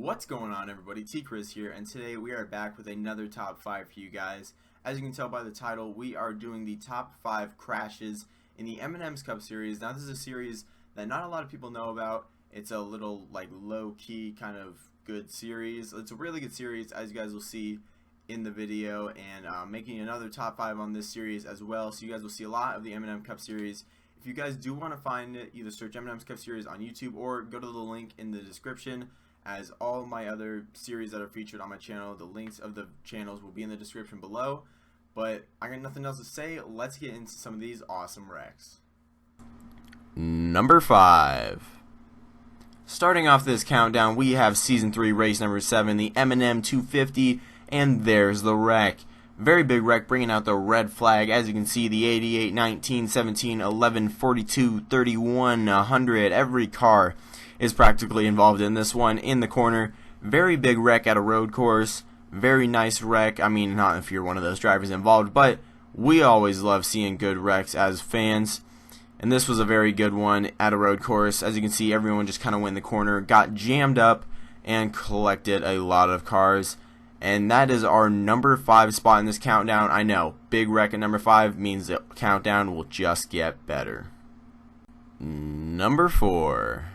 What's going on, everybody? T-Chris here, and today we are back with another top 5 for you guys. As you can tell by the title, we are doing the top 5 crashes in the M&M Cup Series. Now, this is a series that not a lot of people know about. It's a little low-key kind of good series. It's a really good series, as you guys will see in the video, and making another top 5 on this series as well. So you guys will see a lot of the M&M Cup Series. If you guys do want to find it, either search M&M Cup Series on YouTube or go to the link in the description. As all my other series that are featured on my channel, the links of the channels will be in the description below. But I got nothing else to say. Let's get into some of these awesome wrecks. Number 5. Starting off this countdown, we have Season 3 race number 7, the M&M 250, and there's the wreck. Very big wreck, bringing out the red flag. As you can see, the 88, 19, 17, 11, 42, 31, 100, every car is practically involved in this one in the corner. Very big wreck at a road course. Very nice wreck. I mean, not if you're one of those drivers involved, but we always love seeing good wrecks as fans. And this was a very good one at a road course. As you can see, everyone just kind of went in the corner, got jammed up, and collected a lot of cars. And that is our number 5 spot in this countdown. I know, big wreck at number 5 means the countdown will just get better. Number 4.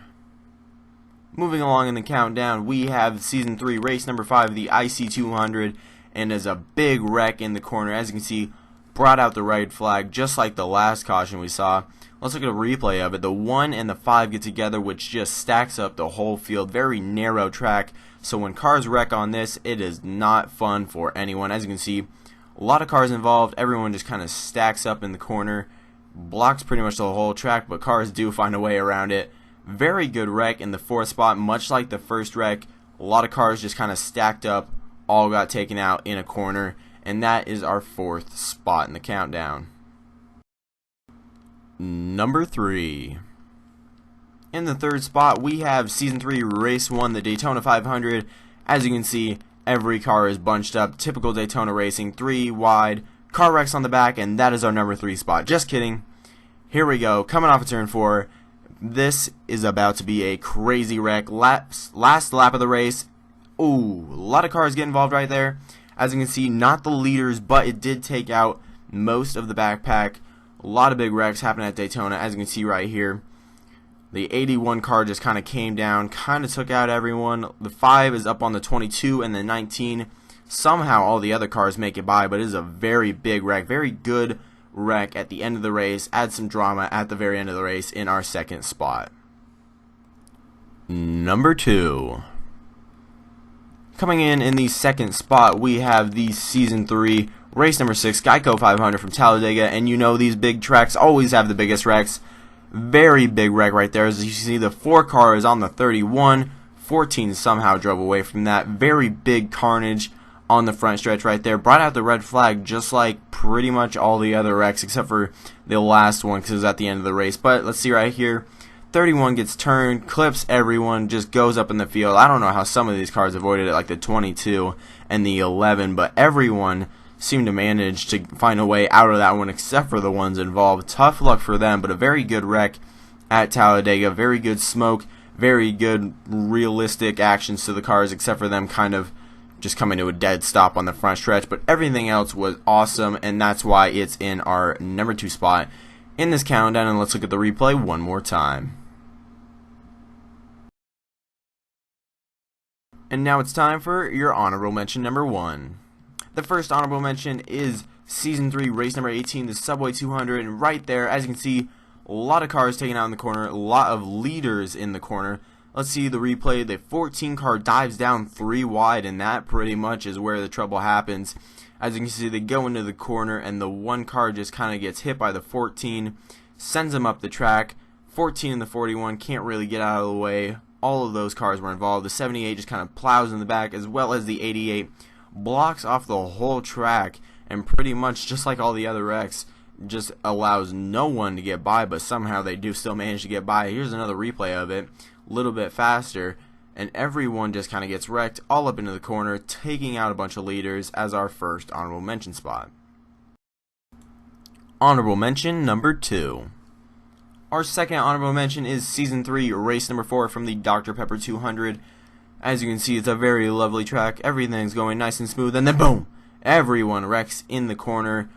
Moving along in the countdown, we have Season 3 race number 5, the IC200, and is a big wreck in the corner. As you can see, brought out the red flag just like the last caution we saw. Let's look at a replay of it. The 1 and the 5 get together, which just stacks up the whole field. Very narrow track, so when cars wreck on this, it is not fun for anyone. As you can see, a lot of cars involved. Everyone just kind of stacks up in the corner, blocks pretty much the whole track, but cars do find a way around it. Very good wreck in the 4th spot, much like the first wreck. A lot of cars just kind of stacked up, all got taken out in a corner, and that is our 4th spot in the countdown. Number 3. In the 3rd spot, we have Season 3 Race 1, the Daytona 500. As you can see, every car is bunched up. Typical Daytona racing, 3 wide, car wrecks on the back, and that is our number 3 spot. Just kidding. Here we go, coming off of turn 4. This is about to be a crazy wreck. Last lap of the race. Ooh, a lot of cars get involved right there. As you can see, not the leaders, but it did take out most of the backpack. A lot of big wrecks happening at Daytona, as you can see right here. The 81 car just kind of came down, kind of took out everyone. The 5 is up on the 22 and the 19. Somehow all the other cars make it by, but it is a very big wreck. Very good wreck at the end of the race. Add some drama at the very end of the race in our 2nd spot. Number 2. Coming in the 2nd spot, we have the Season 3 race number 6 Geico 500 from Talladega, and you know these big tracks always have the biggest wrecks. Very big wreck right there. As you see, the 4 car is on the 31. 14 somehow drove away from that. Very big carnage on the front stretch right there. Brought out the red flag just like pretty much all the other wrecks except for the last one because it was at the end of the race. But let's see right here. 31 gets turned, clips everyone, just goes up in the field. I don't know how some of these cars avoided it, like the 22 and the 11, but everyone seemed to manage to find a way out of that one except for the ones involved. Tough luck for them, but a very good wreck at Talladega. Very good smoke, very good realistic actions to the cars except for them kind of just coming to a dead stop on the front stretch, but everything else was awesome, and that's why it's in our number 2 spot in this countdown. And let's look at the replay one more time. And now it's time for your honorable mention number 1. The first honorable mention is Season 3 race number 18, the Subway 200, and right there, as you can see, a lot of cars taken out in the corner, a lot of leaders in the corner. Let's see the replay. The 14 car dives down 3 wide, and that pretty much is where the trouble happens. As you can see, they go into the corner, and the 1 car just kind of gets hit by the 14, sends them up the track. 14 and the 41 can't really get out of the way. All of those cars were involved. The 78 just kind of plows in the back, as well as the 88 blocks off the whole track, and pretty much just like all the other wrecks, just allows no one to get by, but somehow they do still manage to get by. Here's another replay of it, a little bit faster, and everyone just kind of gets wrecked all up into the corner, taking out a bunch of leaders as our first honorable mention spot. Honorable mention number 2. Our second honorable mention is Season 3 race number 4 from the Dr. Pepper 200. As you can see, it's a very lovely track. Everything's going nice and smooth, and then boom! Everyone wrecks in the corner.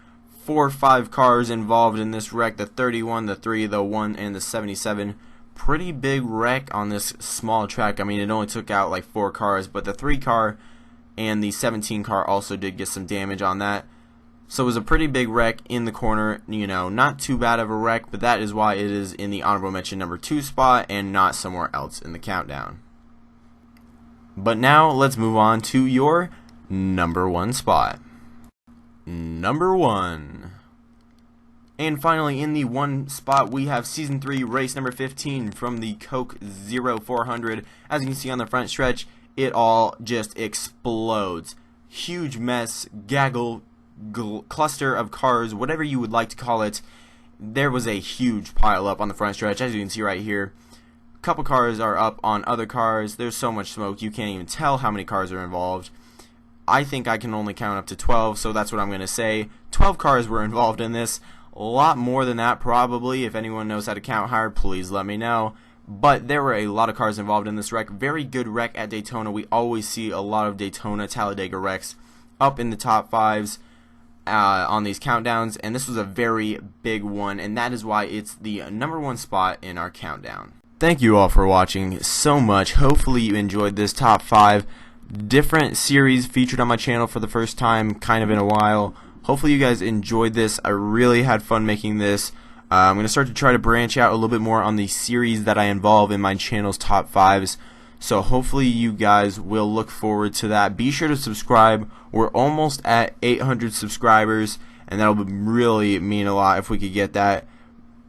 4 or 5 cars involved in this wreck. The 31, the 3, the 1, and the 77. Pretty big wreck on this small track. I mean, it only took out like 4 cars, but the 3 car and the 17 car also did get some damage on that. So it was a pretty big wreck in the corner. You know, not too bad of a wreck, but that is why it is in the honorable mention number 2 spot and not somewhere else in the countdown. But now let's move on to your number 1 spot. Number 1. And finally, in the 1 spot, we have Season 3, race number 15 from the Coke 0400. As you can see on the front stretch, it all just explodes. Huge mess, gaggle, cluster of cars, whatever you would like to call it. There was a huge pile up on the front stretch, as you can see right here. A couple cars are up on other cars. There's so much smoke, you can't even tell how many cars are involved. I think I can only count up to 12, so that's what I'm going to say. 12 cars were involved in this. A lot more than that probably. If anyone knows how to count hard, please let me know. But there were a lot of cars involved in this wreck. Very good wreck at Daytona. We always see a lot of Daytona, Talladega wrecks up in the top 5s on these countdowns. And this was a very big one. And that is why it's the number 1 spot in our countdown. Thank you all for watching so much. Hopefully you enjoyed this top 5 different series featured on my channel for the first time kind of in a while. Hopefully you guys enjoyed this. I really had fun making this. I'm going to start to try to branch out a little bit more on the series that I involve in my channel's top 5s. So hopefully you guys will look forward to that. Be sure to subscribe. We're almost at 800 subscribers, and that will really mean a lot if we could get that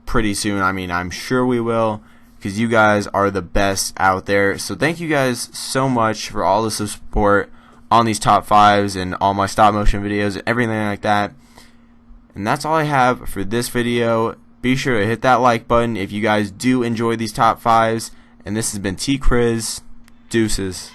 pretty soon. I mean, I'm sure we will, because you guys are the best out there. So thank you guys so much for all the support on these top 5s and all my stop motion videos and everything like that. And that's all I have for this video. Be sure to hit that like button if you guys do enjoy these top 5s. And this has been T-Criz. Deuces.